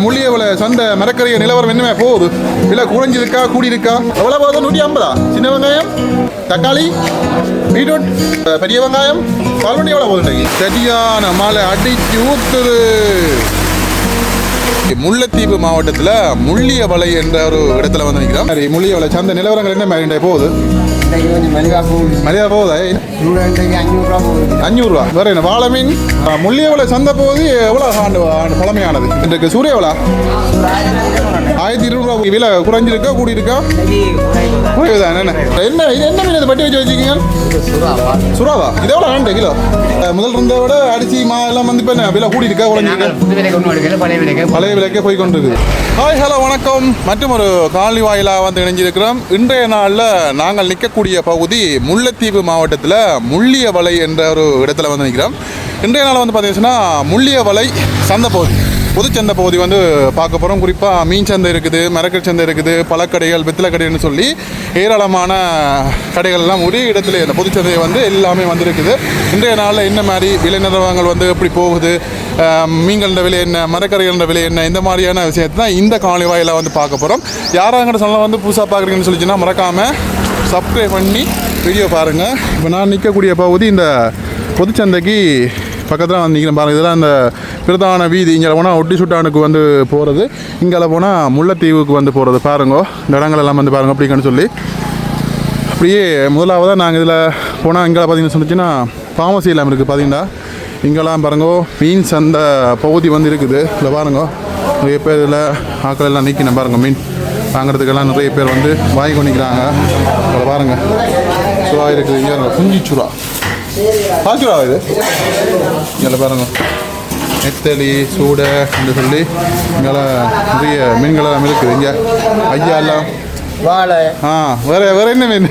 முள்ளியவளை சந்தை மரக்கறிய நிலவரம் என்னமே போகுது இல்லை குறைஞ்சிருக்கா கூடியிருக்கா எவ்வளோ போகுது 150 சின்ன வெங்காயம் தக்காளி பீட்ரூட் பெரிய வெங்காயம் பால்வண்டி எவ்வளோ போகுது சரியான மழை அடிச்சு ஊத்துது முல்லைத்தீவு மாவட்டத்தில் முள்ளியவளை என்ற ஒரு இடத்துல வந்து நிற்கிறோம் முள்ளியவளை சந்தை நிலவரங்கள் என்ன மாதிரி போகுது மலிவா போகுதா 500 வேற என்ன வாழை மீன் முள்ளியவளை சந்தை போகுது எவ்வளோ ஆண்டு பழமையானது இன்றைக்கு சூரியவளா 1200 விலை குறைஞ்சிருக்கா கூடி இருக்கா குறைவுதான் என்ன என்ன இது என்ன மீன் இதை பட்டி வச்சு வச்சுக்கீங்க சுறாவா இது எவ்வளோ ஆண்டு கிலோ முதல் இருந்த விட அரிசி மா எல்லாம் வந்து இப்போ விலை கூடி இருக்கா குறைஞ்சிருக்கா பழைய விலைக்கே போய் கொண்டிருக்கு. ஹாய் ஹலோ வணக்கம். மற்றும் ஒரு காலனி வாயிலாக வந்து இணைஞ்சிருக்கிறோம். இன்றைய நாளில் நாங்கள் நிற்கக்கூடிய பகுதி முல்லைத்தீவு மாவட்டத்தில் முள்ளியவளை என்ற ஒரு இடத்துல வந்து நிற்கிறோம். இன்றைய நாள் வந்து பார்த்தீங்கன்னா முள்ளியவளை சந்தை பகுதி பொதுச்சந்தை பகுதி வந்து பார்க்க போகிறோம். குறிப்பாக மீன் சந்தை இருக்குது, மரக்கறி சந்தை இருக்குது, பழக்கடைகள், வெத்தலை கடைன்னு சொல்லி ஏராளமான கடைகள்லாம் ஒரே இடத்துல இந்த பொதுச்சந்தை வந்து எல்லாமே வந்துருக்குது. இன்றைய நாளில் என்ன மாதிரி விலை நிலவரங்கள் வந்து எப்படி போகுது, மீன்கள விலை என்ன, மரக்கறிகள விலை என்ன, இந்த மாதிரியான விஷயத்தை தான் இந்த காணொளி வாயிலாக வந்து பார்க்க போகிறோம். யாராங்கிற சொல்ல வந்து புதுசாக பார்க்குறீங்கன்னு சொல்லிச்சுன்னா மறக்காமல் சப்ஸ்கிரைப் பண்ணி வீடியோ பாருங்கள். இப்போ நான் நிற்கக்கூடிய பகுதி இந்த பொதுச்சந்தைக்கு பக்கத்தில் வந்து நிற்கிறேன் பாருங்கள். இதெல்லாம் இந்த பிரதான வீதி. இங்கே போனால் ஒட்டி சுட்டானுக்கு வந்து போகிறது, இங்கே போனால் முல்லைத்தீவுக்கு வந்து போகிறது. பாருங்க இந்த இடங்களெல்லாம் வந்து பாருங்கள் அப்படிங்கன்னு சொல்லி அப்படியே முதலாவதாக நாங்கள் இதில் போனால் இங்கே பார்த்தீங்கன்னு சொன்னிச்சுன்னா ஃபார்மசி எல்லாம் இருக்குது. பார்த்தீங்கன்னா இங்கெல்லாம் பாருங்க மீன் சந்தை பகுதி வந்து இருக்குது. இதில் பாருங்க நிறைய பேர் இதில் ஆக்கள் எல்லாம் நிற்கணும் பாருங்கள். மீன் வாங்குறதுக்கெல்லாம் நிறைய பேர் வந்து வாங்கி கொண்டிக்கிறாங்க. இதில் பாருங்கள் சுறா இருக்குது. இங்கே குஞ்சு சுறா பால்சுறா இது இங்கே பாருங்க நெத்தலி சூடை என்று சொல்லி இங்கெல்லாம் நிறைய மீன்களெல்லாம் இருக்குது. இங்கே ஐயா எல்லாம் வாழை வேற வேற என்ன மீன்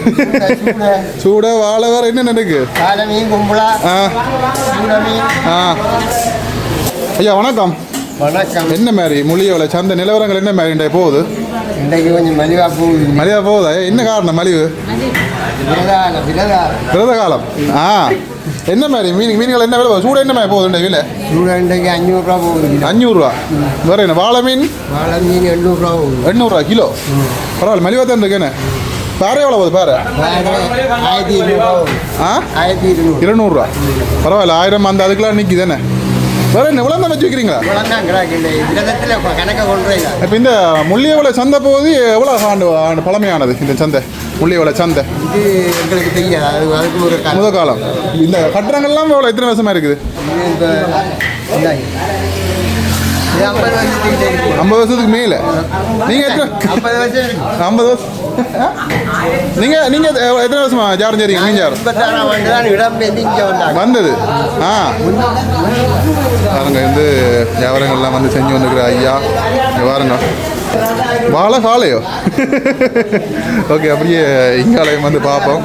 சூடை வாழை வேற என்ன இருக்கு ஐயா வணக்கம். வணக்கம். என்ன மாதிரி முள்ளியவளை சந்தை நிலவரங்கள் என்ன மாதிரி இன்றைய போகுது? இன்றைக்கு கொஞ்சம் மலிவா போகுது. மலிவா போகுதா? என்ன காரணம் மலிவு? விரத காலம். என்ன மாதிரி மீன்கள் என்ன விலை? சூட என்ன மாதிரி போகுது இன்றைக்கு விலை? சூட இன்றைக்கு 500 போகுது. 500 வேற என்ன வாழை மீன்? வாழை மீன் 800 போகுது. 800 கிலோ. பரவாயில்ல மலிவா தான் இருக்கு. என்ன பாறை எவ்வளோ போகுது? பாறை 1200. பரவாயில்ல 1000 அந்த அதுக்கெல்லாம் நிற்கிது. என்ன வேற என்ன இவ்வளோ தான் வச்சு வைக்கிறீங்களா? இப்போ இந்த முள்ளியவளை சந்தை போகுது எவ்வளோ ஆண்டு பழமையானது இந்த சந்தை? முள்ளியவளை சந்தை எங்களுக்கு தெரியாது. அதுக்கு ஒரு முதல் காலம். இந்த கட்டடங்கள்லாம் எவ்வளோ எத்தனை வருஷமாக இருக்குது? 50 வருஷத்துக்கு மேலே. நீங்கள் எத்தனை 50 வருஷம் நீங்கள் எத்தனை வருஷமா ஜாரம் சரிங்க? மீன் ஜாரம் வந்தது. பாருங்க இந்த வியாபாரங்கள்லாம் வந்து செஞ்சு வந்துக்கிற ஐயா பாருங்க. வாழை காலையோ ஓகே. அப்படியே இங்காலையும் வந்து பார்ப்போம்.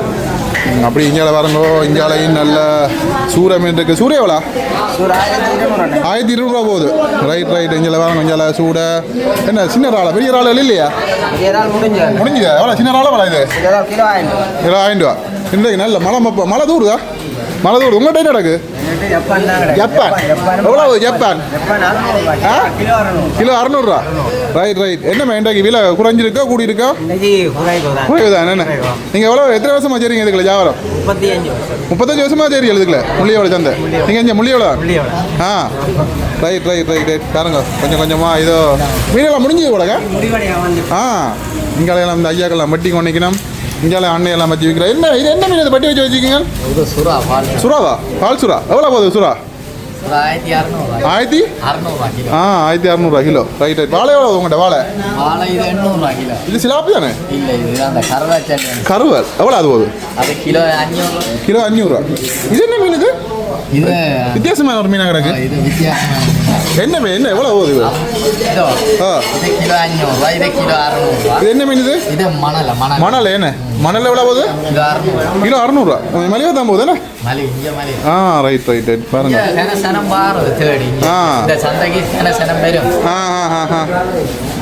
அப்படி இங்கால வரங்கோ. இங்காலையும் நல்ல சூறை மீன் இருக்குது. சூரிய எவ்வளோ? 1200 போகுது. ரைட். இங்கே வரங்க. இங்கால சூடை என்ன சின்ன ராளா பெரிய ராளா இல்லையா? முடிஞ்சுதா? எவ்வளோ சின்ன ராளா வளா? இது கிலோ 1000 இன்றைக்கு நல்ல மழை தூருதா? மழை தூர் உங்கள்கிட்ட என்ன நடக்கு? ஜப்பான் எவ்வளோ? Japan kilo 600. ரைட். என்ன இன்றைக்கு விலை குறைஞ்சிருக்கா கூடி இருக்கா? குறைவுதான். என்ன நீங்கள் எவ்வளோ எத்தனை வருஷமா சரிங்க இதுக்குள்ள வியாபாரம்? 35 வருஷமா சரி எழுதுக்கல முள்ளியவளை சந்தை. நீங்கள் இங்கே முள்ளியவளை ரைட். பாருங்க கொஞ்சம் கொஞ்சமாக இதோ மீனெல்லாம் முடிஞ்சது கூடங்க. இங்கெல்லாம் இந்த ஐயாக்கெல்லாம் வட்டி கொண்டிக்கணும். இங்கே அண்ணையெல்லாம் வச்சு விற்கிறேன். என்ன இது என்ன மீன் இதை பட்டி வச்சு வச்சுக்கிங்க? சுறாவா? பால் சுறா எவ்வளோ போகுது? சுறா 1600 கிலோ. ரைட். வாழை எவ்வளோ உங்கள்கிட்ட? வாழை இது சிலாப்பி தானே? கருவல் எவ்வளோ அது போகுது? கிலோ 500. இது என்ன மீன்? இது வித்தியாசமான ஒரு மீனாக கிடக்கு. என்ன மீன்? என்ன எவ்வளோ போகுது? இது என்ன மீன்? இது மணல். என்ன மணல் எவ்வளோ போகுது? கிலோ 600. மலிவா தான் போகுது. என்ன ரைட். பாருங்க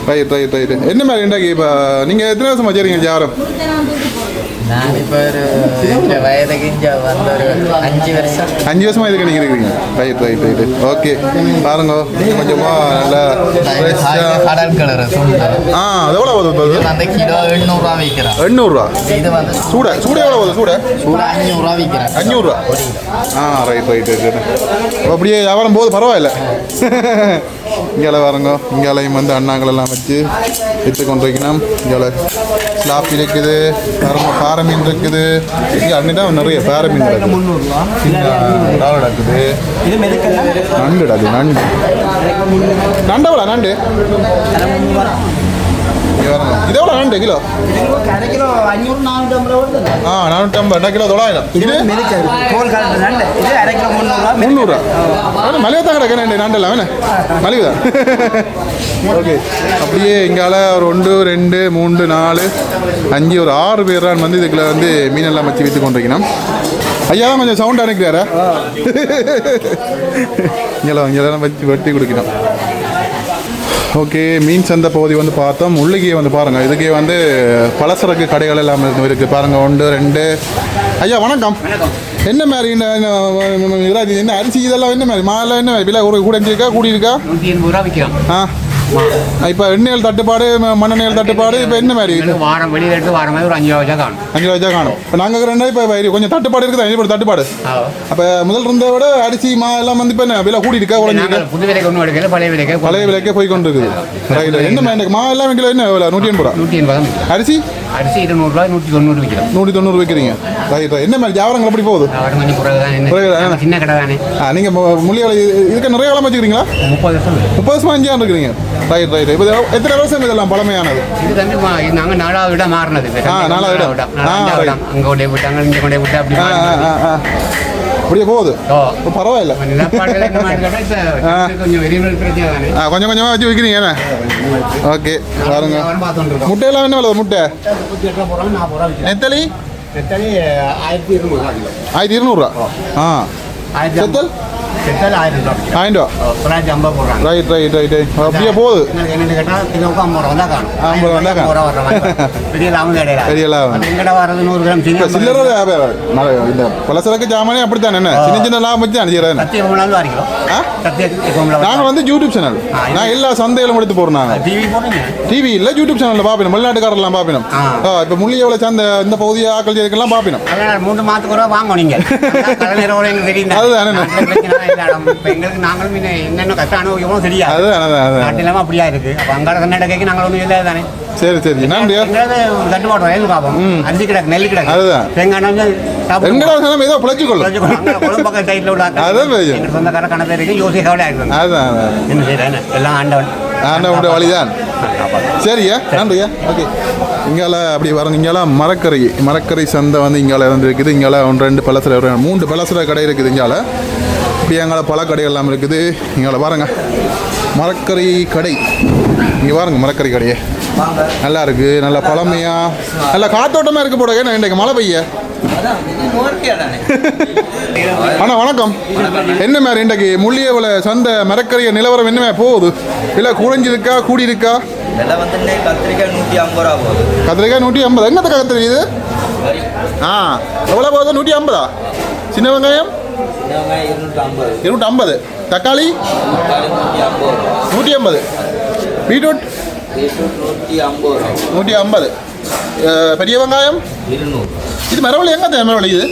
ரைட். என்ன மாதிரி இன்றைக்கு இப்போ நீங்கள் எத்தனை வருஷமா சரிங்க வியாபாரம்? நான் இப்போ ஒரு இந்த வயதுக்கு இங்கே வந்த ஒரு 5 வருஷம் 5 வருஷமா இதுக்கு நீங்கள் இருக்கிறீங்க. Right okay. பாருங்க கொஞ்சமாக நல்லா கடல் கலர் சுண்டல். அது எவ்வளோ ஆகுது இப்போ? இது வந்து கிலோ 800 விற்கிறேன். 800 இது வந்து சூட எவ்வளோ ஆகுது? சூட 500 விற்கிறேன். 500 ரைட் அப்படியே வியாபாரம் போகுது, பரவாயில்ல. இங்கே பாருங்க, இங்கேயும் வந்து அண்ணாங்களெல்லாம் வச்சு விற்று கொண்டு வைக்கணும். இங்கே ஸ்லாப் இருக்குது, பாறை மீன் இருக்குது. இங்கே அன்னிதான் நிறைய பாறை மீன் இருக்குது. நண்டு நண்டவளா நண்டு இது எவ்வளோ நண்டு கிலோ? 450 கிலோ 900. இது 300. மலிவா தான் கிடக்கு நண்டு. நண்டெல்லாம் வேணே மலிவு தான். ஓகே. அப்படியே இங்கால ஒரு 1 2 3 4 5 ஒரு 6 பேர் தான் வந்து இதுக்குள்ள வந்து மீனெல்லாம் வச்சு விற்று கொண்டு வைக்கணும். ஐயா தான் கொஞ்சம் சவுண்ட் அனுக்கிறாரா? இங்கெல்லாம் வச்சு வெட்டி கொடுக்கணும். ஓகே, மீன் சந்தை பகுதி வந்து பார்த்தோம். உள்ளுக்கே வந்து பாருங்கள், இதுக்கே வந்து பலசரக்கு கடைகள் எல்லாம் இருக்குது பாருங்கள். 1 2. ஐயா வணக்கம். என்ன மாதிரி என்ன அரிசி இதெல்லாம் என்ன மாதிரி மாலை என்ன மாதிரி விலை கூட இருக்கா கூடி இருக்கா? 180 விற்கிறோம். இப்போ எண்ணெய்கள் தட்டுப்பாடு, மண்ணெண்ணெய்கள் தட்டுப்பாடு இப்போ என்ன மாதிரி? வாரம் வெளியில் எடுத்து வாரம் ஒரு 5 ரூபா காணும். 5 ரூபா காணும். இப்போ நாங்கள் 2 இப்போ கொஞ்சம் தட்டுப்பாடு இருக்குது. 5 ரூபா தட்டுப்பாடு. அப்போ முதல் இருந்த விட அரிசி மா எல்லாம் வந்து இப்போ விலை கூடி இருக்கா? புது விலைக்கு ஒன்றும் எடுக்கல, பழைய விலைக்கே போய் கொண்டு இருக்குது. ரைட். என்ன மாதிரி மா எல்லாம் கிலோ என்ன விலை? 180. அரிசி 200 190 விற்கிறோம். 190 விற்கிறீங்க. ரைட். என்ன மாதிரி வியாபாரங்கள் எப்படி போகுது? சின்ன கடை தானே. நீங்கள் முள்ளியால் இதுக்கு நிறைய காலம் வச்சுக்கிறீங்களா? 30 வருஷமா 5 ஆண்டு இருக்கிறீங்க. ரைட். இப்போ எத்தனை வருஷம் இதெல்லாம் பழமையானது? இது வந்து நாங்கள் 4வது இடம் மாறினது. 4வது இடம் அங்கே கொண்டே விட்டாங்க, இங்கே கொண்டே விட்டு அப்படி அப்படியே போகுது. பரவாயில்ல. கொஞ்சம் கொஞ்சமாக வச்சு விற்கிறீங்க. ஓகே பாருங்க. முட்டையெல்லாம் என்ன விலை? முட்டை நெத்தலி 1200. செத்தல் 1000 ரூபா. ரைட். அப்படியே போகுது. பெரிய லாபம். சில்லறை வியாபாரம். இந்த பலசரக்கு ஜாமானே அப்படித்தான். என்ன சின்ன லாபம் வச்சு அனுப்பிடுறேன். நாங்கள் வந்து யூடியூப் சேனல். நான் எல்லா சந்தையிலும் எடுத்து போடுறோம். டிவி இல்லை, யூடியூப் சேனலில் பார்ப்போம். வெளிநாட்டுக்காரெல்லாம் பார்ப்போம். இப்போ முள்ளியவளை சந்தை இந்த பகுதியை ஆக்கள் இதுக்கெல்லாம் பார்ப்போம். 3 மாதத்துக்கு கூட வாங்கணும். அதுதான் எங்களுக்கு நாங்களும் என்னென்ன கஷ்டம் அனுபவிக்கணும் தெரியாது. நாட்டு இல்லாமல் அப்படியா இருக்கு. அப்போ அங்கே கர்நாடகைக்கு நாங்கள் ஒன்றும் இல்லை தானே. சரி நன்றியா. தட்டுப்பாடு ஏது பார்ப்போம். அரிசி கிடக்கு, நெல் கிடக்கு, அதுதான் தேங்காய் ஏதோ பிழைச்சிக்கொள்ளும். பக்கம் சைடில் விட சொந்தக்கார கணக்கு இருக்கு. யோசிக்காவில ஆகிடும். அதுதான் என்ன செய்யறேன், எல்லாம் ஆண்டவனுடைய வழிதான். சரியா, நன்றியா. ஓகே. இங்கால அப்படி வரணும். இங்கெல்லாம் மரக்கரை சந்தை வந்து இங்கால இருக்குது. இங்கால 1 2 பலசர 3 பலசர கடை இருக்குது. இங்கால இப்படி எங்கால பல கடைகள் எல்லாம் இருக்குது. இங்கால பாருங்க, மரக்கரை கடை. இங்கே பாருங்க, மரக்கரை கடையே நல்லா இருக்கு. நல்லா பழமையா, நல்லா காத்தோட்டமாக இருக்க போட. ஏன்னா இன்றைக்கு மழை பெய்ய. அண்ணா வணக்கம். என்ன மாதிரி இன்றைக்கு முள்ளியவளை சந்தை மரக்கரைய நிலவரம் என்ன போகுது? இல்லை குறைஞ்சிருக்கா கூடி இருக்கா? கத்திரிக்காய் 150 ரூபா போகுது. கத்திரிக்காய் 150. என்னத்துக்கு கத்திரி இது? எவ்வளோ போகுது? 150. சின்ன வெங்காயம் 250. தக்காளி 150. பீட்ரூட் 150. பெரிய வெங்காயம் 200. இது மரவள்ளி. எங்கே மரவள்ளி? இது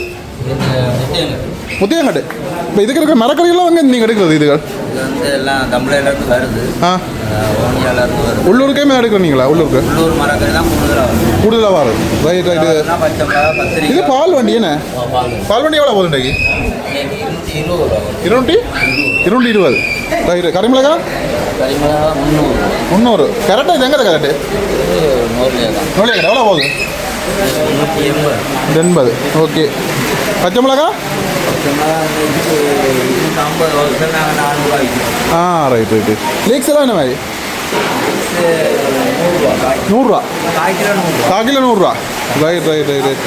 முத்தியங்கட்டு. இப்போ இதுக்கு இருக்கிற மரக்கறியெல்லாம் வந்து நீங்கள் எடுக்கிறது? இதுகள் இது வந்து எல்லாம் தமிழ்நாட்டிலேருந்து வருது. ஓனியாலேருந்து வருது. உள்ளூருக்கே எடுக்கிறீங்களா? உள்ளூர் மரக்கறி தான் கூடுதலாக வருது. ரைட். பச்சை மிளகா, கத்திரிக்காய். இது பால் வண்டி. என்ன பால் வண்டி எவ்வளோ போகுது இன்றைக்கு? 220. ரைட். கரிமிளகா 300. கரெக்டாக இது எங்கே கரெக்டு? நோலியா கடை எவ்வளோ போகுது? 180. ஓகே. பச்சை மிளகா ரைட். லீக்ஸ் எல்லாம் என்ன மாதிரி? 100 ரூபா. கால் கிலோ 100 ரூபா. ரைட்.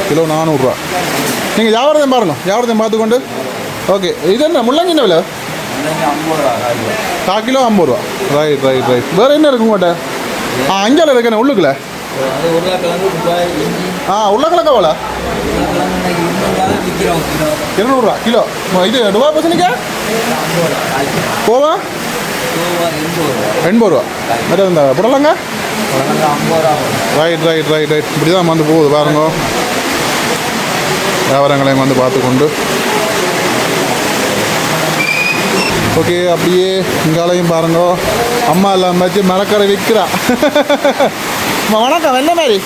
கிலோ 400 ரூபா. நீங்கள் வியாபாரத்தையும் பாருங்க, வியாபாரத்தையும் பார்த்துக்கொண்டு. ஓகே. இது என்ன முள்ளங்கி என்ன விலை? கால் கிலோ 50 ரூபா. ரைட். வேறு என்ன இருக்கு உங்கள்கிட்ட? அஞ்சால இருக்கேண்ணே உள்ளுக்குள்ள. அது உருளைக்கிழங்கு ரூபாய் இஞ்சி உருளைக்கிழங்கு எவ்வளோ? உருளைக்கிழங்கு விற்கிறோம் கிலோ 200 கிலோ. இது ரூபா பசனிக்கா போவா 80 ரூபா. இந்த புடலங்க ரைட் ரைட் ரைட் ரைட் இப்படி தான் வந்து போகுது பாருங்க. வியாபாரங்களையும் வந்து பார்த்துக்கொண்டு ஓகே. அப்படியே இங்காலையும் பாருங்க, அம்மா எல்லாம் வச்சு மரக்கரை விற்கிறா. வணக்கம். என்ன மாதிரி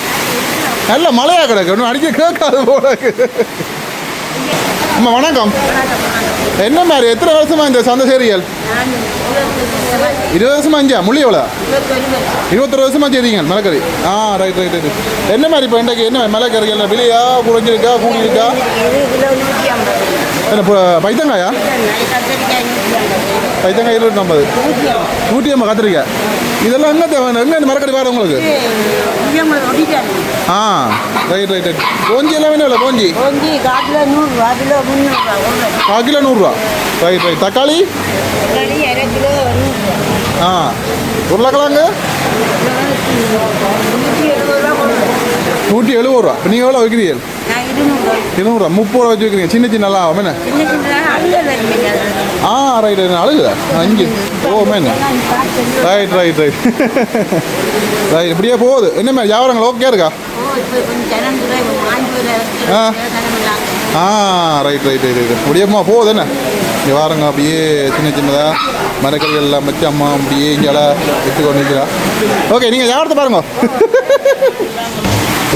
நல்ல மழையாக கிடக்கு, ஒன்றும் அடிக்க கேட்காது போல. அம்மா வணக்கம். என்ன மாதிரி எத்தனை வருஷமா இந்த சந்தை சேரியல்? 20 வருஷமா இஞ்சா முள்ளி எவ்வளோ? 21 வருஷமா செய்றீங்க மலைக்கறி. Right right right. என்ன மாதிரி இப்போ இன்றைக்கு என்ன மலைக்கறி எல்லாம் விலையா குறைஞ்சிருக்கா கூடியிருக்கா? என்ன பைத்தங்காயா? பைத்தங்காய் 250, 150 கத்திரிக்காய். இதெல்லாம் எங்கே தேவை? எங்கே இந்த மரக்கறி வேறு உங்களுக்கு? Right right right. போஞ்சி எல்லாம் வேணும் இல்லை? போஞ்சி கால் கிலோ 100 ரூபா. Right right. தக்காளி உருளைக்கிழங்கு 170 ரூபா. இப்போ நீங்கள் எவ்வளோ வைக்கிறீங்க? 200 ரூபா. 30 ரூபா வச்சு வைக்கிறீங்க. சின்ன சின்ன நல்லா ஆகும் என்ன? Right right. அழுகுதா 5? Man right right right right. இப்படியே போகுது. என்ன மாதிரி வியாபாரங்கள் ஓகே இருக்கா? Right right right right. இப்படியேம்மா போகுது என்ன? இங்கே வாரங்க அப்படியே சின்ன சின்னதாக மரக்கறிகள் எல்லாம் வச்சு அம்மா அப்படியே இங்கே எடுத்து கொண்டு நிற்கிறா. ஓகே, நீங்கள் வியாபாரத்தை பாருங்க.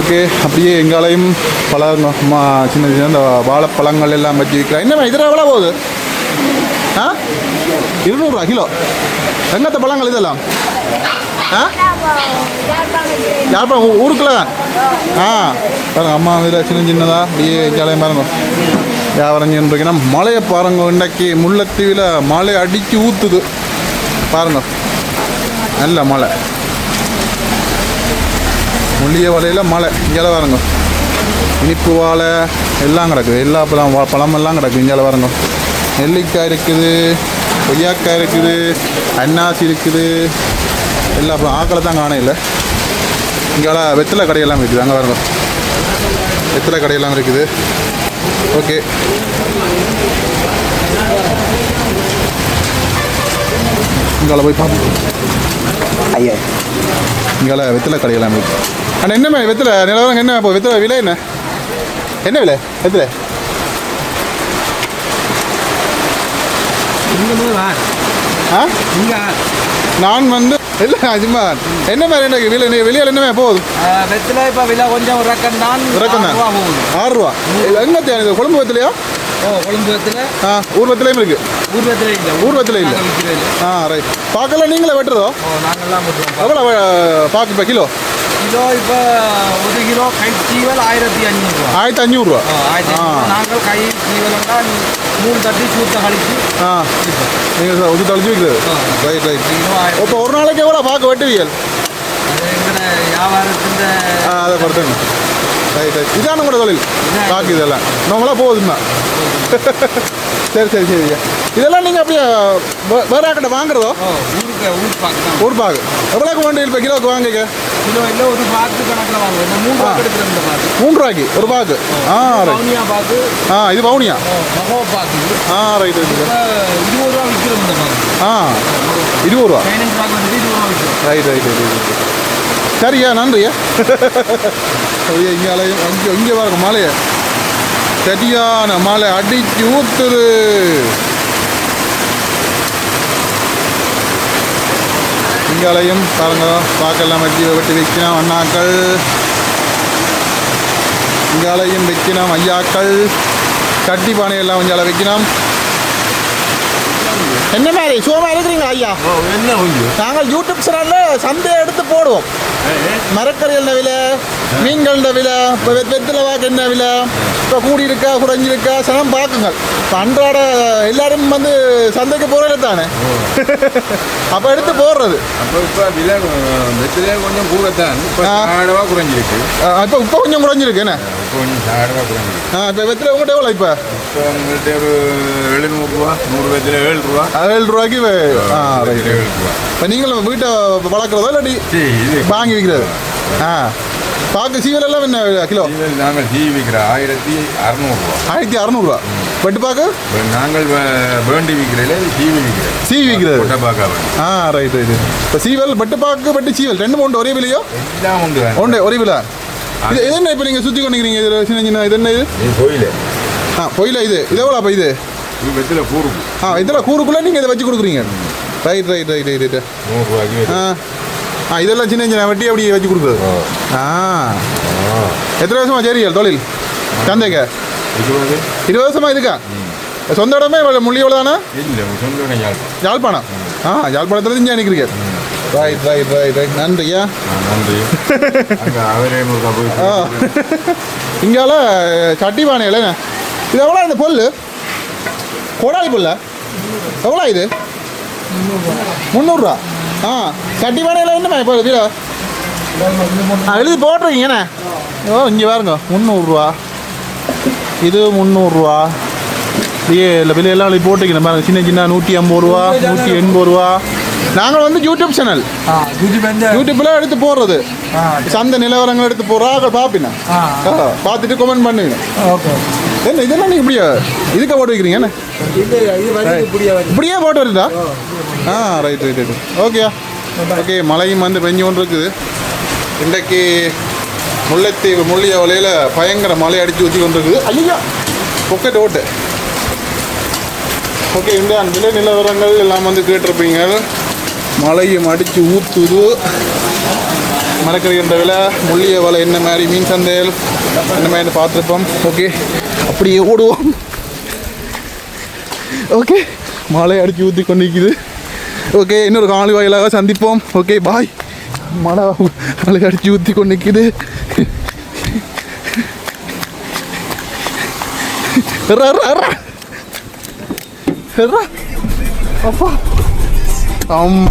ஓகே, அப்படியே எங்காலையும் பழங்க அம்மா சின்ன சின்ன இந்த வாழைப்பழங்கள் எல்லாம் வச்சு விற்கிறா. என்னம்மா இதில் எவ்வளோ போகுது? 200 ரூபா கிலோ. எங்கத்த பழங்கள் இதெல்லாம்? யாழ்ப்பாணம் ஊருக்குள்ள தான். பாருங்க அம்மா இதில் சின்ன சின்னதாக அப்படியே எங்காலையும் பாருங்க வியாபாரம் செஞ்சுருக்கீங்கன்னா. மழையை பாருங்க, இன்றைக்கு முல்லைத்தீவில் மழை அடித்து ஊற்றுது பாருங்க. நல்ல மழை, முள்ளிய வலையில் மழை. இங்கே பாருங்க இனிப்பு வாழை எல்லாம் கிடக்குது. எல்லா பழமெல்லாம் கிடக்குது. இங்கே பாருங்க நெல்லிக்காய் இருக்குது, கொய்யாக்காய் இருக்குது, அன்னாசி இருக்குது. எல்லா ஆக்களை தான் காண இல்லை. இங்கே வெத்தலை கடையெல்லாம் இருக்குது. அங்கே பாருங்க வெத்தலை கடையெல்லாம் இருக்குது. ஓகே, இங்கே போய் பார்ப்போம். ஐயா இங்கே வெத்தலை கடையெல்லாம் இருக்குது. ஆனால் என்ன வெத்தலை நிலவரம் என்ன? இப்போ வெத்தலை விலை என்ன? என்ன விலை வெத்தலை? நான் வந்து இல்லை அஜிமா என்ன மாதிரி எனக்கு விலை வெளியில் என்னமே போகுது? வெத்தலை இப்போ விலை கொஞ்சம் இறக்கம் தான். 6 ரூபா. எங்கே தேவை? கொழும்பு வெத்தலையா? கொழும்பு வெத்தலை ஊர் வெத்தலையும் இருக்குது. ஊர் வெத்தலை இல்லை. ஊர் வெத்தலை இல்லை. ரைட். பார்க்கலாம் நீங்களே வெட்டுறதோ? நாங்கள்லாம் வெட்டுவோம். எவ்வளோ பார்க்க இப்போ கிலோ? கிலோ இப்போ 1 கிலோ கை சீவல் 1500 ரூபா. 1500 ரூபா. நாங்கள் கை சீவல்னா 3 தட்டி சூத்த கழிச்சு நீங்கள் ஒரு தழிச்சு வைக்கிறது. Right right. இப்போ ஒரு நாளைக்கு எவ்வளோ பார்க்க வெட்டுவியல்? எங்களை வியாபாரத்தின் அதை பொறுத்துங்க. Right right. இதான கூட தொழில் பாக்கு இதெல்லாம் நம்மளாம் போகுதுன்னா. சரி சரி சரிங்க. இதெல்லாம் நீங்கள் அப்படியே வேற கிட்ட வாங்குறதோ? ஊர் பாக்கு எவ்வளோக்கு வேண்டிய இப்போ கிலோவுக்கு வாங்கிக்க? கிலோ இல்லை, ஒரு பாக்கு கணக்கில் வாங்குவோம். 3 ரூபா எடுத்துகிட்டு பாக்கு. 3 ரூபாய்க்கு ஒரு பாக்கு. வவுனியா பாக்கு. இது வவுனியா மகோ பாக்கு. Right right. 20 ரூபா விற்கிறோம் இந்த பாக்கு. 20 ரூபா. சைனீஸ் பாக்கு வந்து 20 ரூபா விற்கிறோம். Right right right. சரியா, நன்றியா. இங்கே பாருங்க மழையை சரியான மழை அடிச்சு ஊத்துது. இங்காலையும் பாருங்க பாக்கெல்லாம் வச்சு வெட்டி வைக்கணும் அண்ணாக்கள். இங்காலையும் வைக்கணும் ஐயாக்கள். கட்டி பானையெல்லாம் கொஞ்சம் வைக்கணும். என்ன மாதிரி சுகமாக இருக்கிறீங்களா ஐயா? என்ன நாங்கள் யூடியூப் சேனலில் சந்தையை எடுத்து போடுவோம். மரக்கறி என்ன விலை, மீன்கள் விலை, இப்போ வெத்தலை வாக்கு என்ன விலை, இப்போ கூடியிருக்கா குறைஞ்சிருக்கா சனம் பார்க்குங்கள். இப்போ அன்றாட எல்லாரும் வந்து சந்தைக்கு போகிறது தானே. அப்போ எடுத்து போடுறது. அப்போ இப்போ விலை வெத்தலையே கொஞ்சம் கூடத்தான். இப்போ 1000 ரூபா குறைஞ்சிருக்கு. இப்போ கொஞ்சம் குறைஞ்சிருக்கு என்ன? இப்போ கொஞ்சம் 1000 ரூபா குறைஞ்சிருக்கு. இப்போ வெத்தலை உங்கள்கிட்ட எவ்வளோ? இப்போ உங்கள்கிட்ட ஒரு 700 ரூபா. 100 வெத்தலை 7 ரூபா. 7 ரூபாய்க்கு. ரைட். 7 ரூபா. இப்போ நீங்களும் வீட்டை வளர்க்குறதோ இல்லாட்டி வாங்கி விற்கிறது? ஆ பாக்கு சீவல் எல்லாம் என்ன கிலோ இதில் நாங்கள் டீ விற்கிற 1600 ரூபா 1600 வெட்டு பாக்கு நாங்கள் வேண்டி விற்கிறதுல டிவி விற்கிறோம் சீவி விற்கிறது கொட்டை பார்க்க ஆ ரைட் ரைட் இப்போ சீவல் பட்டு பாக்கு பட்டு சீவல் ரெண்டு உண்டு ஒரே விலையோ எல்லாம் உண்டு உண்டு ஒரே விலை இது என்ன இப்போ நீங்கள் சுற்றி கொண்டிருக்கிறீங்க இது சின்ன சின்ன இது என்ன இது கோயில் பொயில இது எவ்வளோ அப்போ இது வெத்தில கூறுக்கு இதில் கூறுக்குள்ளே நீங்கள் இதை வச்சு கொடுக்குறீங்க ரைட் ரைட் ரைட் ரைட் 100 ரூபாய்க்கு இதெல்லாம் சின்ன சின்ன வட்டி அப்படி வச்சு கொடுக்குறது எத்தனை வருஷமா சரி தொழில் சந்தைக்க 20 வருஷமா இருக்கா சொந்த இடமே முள்ளியோட தானே இல்லை சொந்த யாழ்ப்பாணம் யாழ்ப்பாணத்துல இங்கே நிற்கிறீங்க ரைட் ரைட் ரைட் ரைட் நன்றியா நன்றி அவரே இங்கால சட்டி பானையில் இது எவ்வளோ இந்த பொல் கோடாலி பொல்ல எவ்வளோ இது 300 சட்டி பானையில் என்னம்மா இப்போ வீரா எழுதி போட்டுருக்கீங்கண்ணே இங்கே பாருங்க 300 இது 300 இல்லை விலையெல்லாம் எழுதி போட்டுக்கணும் பாருங்க சின்ன சின்ன 150 180 நாங்கள் வந்து யூடியூப் சேனல் யூடியூப்பில் எடுத்து போடுறது சந்தை நிலவரங்கள் எடுத்து போடுறா பார்ப்பினா பார்த்துட்டு கமெண்ட் பண்ணுவீங்க என்ன இதெல்லாம் நீங்கள் இப்படியா இதுக்கு போட்டு வைக்கிறீங்க என்ன இப்படியே போட்டு வருதா ரைட் ரைட் ரைட் ஓகேயா ஓகே மழையும் வந்து பெஞ்சு கொண்டு இருக்குது இன்றைக்கு முல்லைத்தீவு முள்ளிய வலையில் பயங்கர மழை அடித்து ஊற்றி கொண்டு இருக்குது ஐயா பொக்கெட் ஓட்டு ஓகே இந்த விலை நிலவரங்கள் எல்லாம் வந்து கேட்டிருப்பீங்க மழையும் அடித்து ஊற்றுது மரக்கறி விலை முள்ளிய வலை என்ன மாதிரி மீன் சந்தையில் என்ன மாதிரி பார்த்துருப்போம் ஓகே அப்படியே ஓடுவோம் ஓகே மழை அடித்து ஊற்றி கொண்டிருக்குது ஓகே இன்னொரு காலி வாயிலாக சந்திப்போம் ஓகே பாய் மழை அடித்து ஊற்றி கொண்டிருக்குது அப்பா ஆமாம்